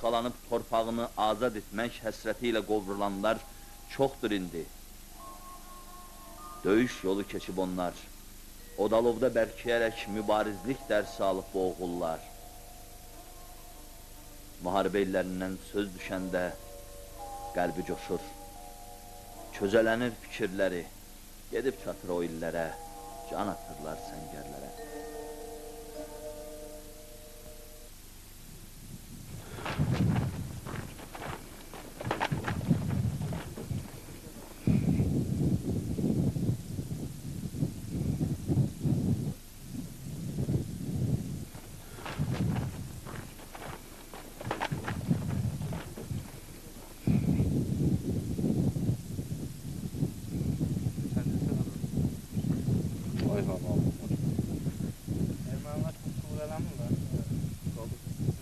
yufkalanıp torpağını azad etmək həsrəti ilə qovrulanlar çoxdur indi. Döyüş yolu keçib onlar, odalovda bərkiyərək mübarizlik dərsi alıb bu oğullar. Müharibə illərindən söz düşəndə qəlbi coşur, çözələnir fikirləri, gedib çatır o illərə, can atırlar səngərlərə.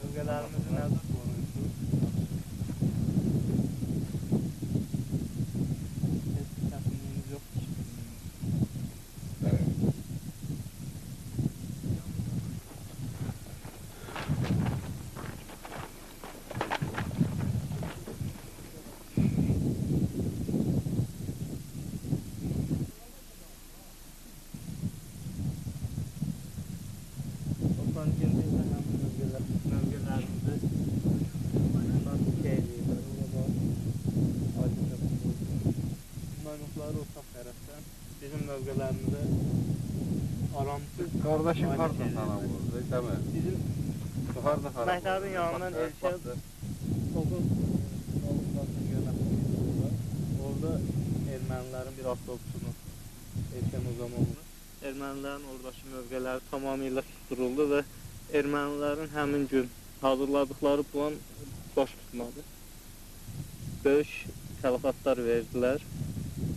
Bölgələrimizin nəzər qoruyucu. Heç bir çətinliyimiz yoxdur. Bizim bölgələrimizdə aramsız... Qardaşım harada sana vurdu, değil mi? Bizim məktəbin yanından Elşad 9 orada ermənilərin bir avtobusunu Elşad Uzamoğlu. Ermənilərin oradakı mövqeləri tamamilə susturuldu və ermənilərin həmin gün hazırladıkları plan baş tutmadı. Böyük tələfatlar verdilər.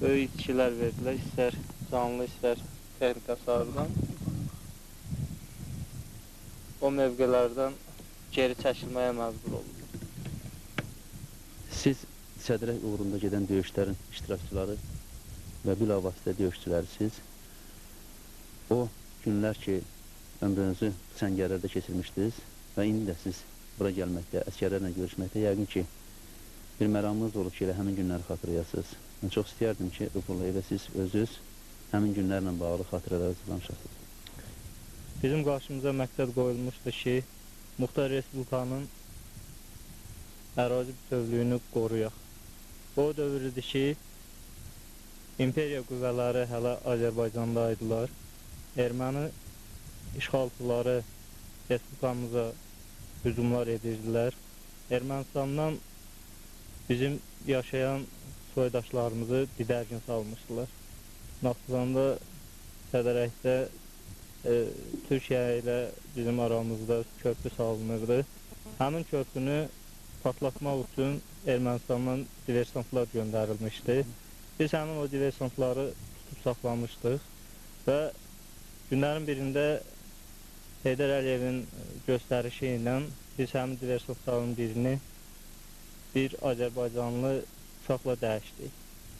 Böyük itkilər verdilər, istər canlı, istər texnika sahibdən. O mövqelərdən geri çəkilməyə məcbur oldu. Siz Sədrək uğrunda gedən döyüşlərin iştirakçıları və bilavasitə döyüşçülərisiz. O günlər ki, ömrünüzü səngərlərdə keçirmişdiniz və indi də siz bura gəlməkdə, əsgərlərlə görüşməkdə yəqin ki, bir məramınız olub ki, elə həmin günləri xatırlayasınız. Mən çox istəyərdim ki, Uğurlu elə siz özünüz həmin günlərlə bağlı xatırələr hazırlamışsınız. Bizim qarşımıza məqsəd qoyulmuşdu ki, Muxtar Respublikanın ərazi bütövlüyünü qoruyaq. O dövr idi ki, imperiya qüvvələri hələ Azərbaycanda idilər. Erməni işğalçıları Respublikamıza hücumlar edirdilər. Ermənistandan bizim yaşayan soydaşlarımızı didərgin salmışdılar. Naxçıvanda, Sədərəkdə Türkiyə ilə bizim aramızda köprü salınırdı. Həmin köprünü patlatmaq üçün Ermənistandan diversantlar göndərilmişdi. Biz həmin o diversantları tutub saxlamışdıq və günlərin birində Heydər Əliyevin göstərişi ilə biz həmin diversantların birini bir Azərbaycanlı uşaqla dəyişdik.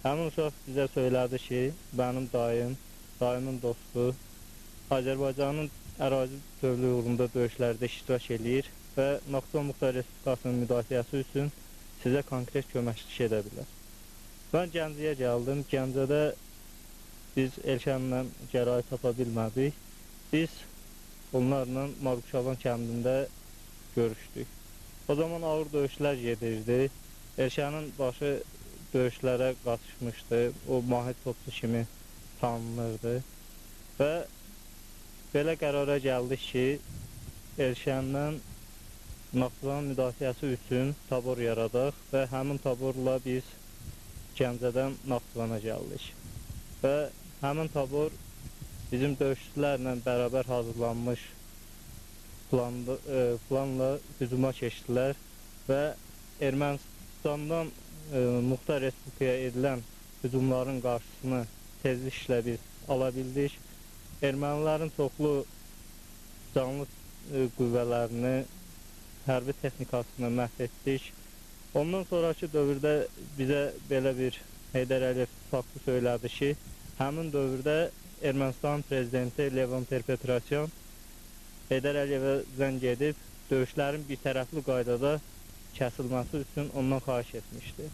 Həmin uşaq bizə söylədi ki, mənim dayımın dostu Azərbaycanın ərazi bütövlüyü uğrunda döyüşlərdə iştirak edir və Naxçıvan Muxtar Respublikasının müdafiəsi üçün sizə konkret köməklik edə bilər. Mən Gəncəyə gəldim. Gəncədə biz Elşənlə gərayi tapa bilmədik. Biz onlarla Marquşavan kəndində görüşdük. O zaman ağır döyüşlər gedirdi. Elşənin başı döyüşlərə qatışmışdı. O mahir topçu kimi tanınırdı. Və belə qərara gəldik ki, Elşəndən Naxçıvan müdafiəsi üçün tabor yaradaq və həmin taborla biz Gəncədən Naxçıvana gəldik. Və həmin tabor bizim döyüşçülərlə bərabər hazırlanmış planla hücuma keçdilər və Ermənistandan Muxtar Respublikaya edilən hücumların qarşısını tezliklə biz ala bildik. Ermənilərin çoxlu canlı qüvvələrini, hərbi texnikasını məhv etdik. Ondan sonraki dövrdə bizə belə bir Heydər Əliyev faktı söylədi ki, həmin dövrdə Ermənistan prezidenti Levon Ter-Petrosyan Heydər Əliyevə zəng edib döyüşlərin bir tərəfli qaydada kəsilməsi üçün ondan xahiş etmişdi.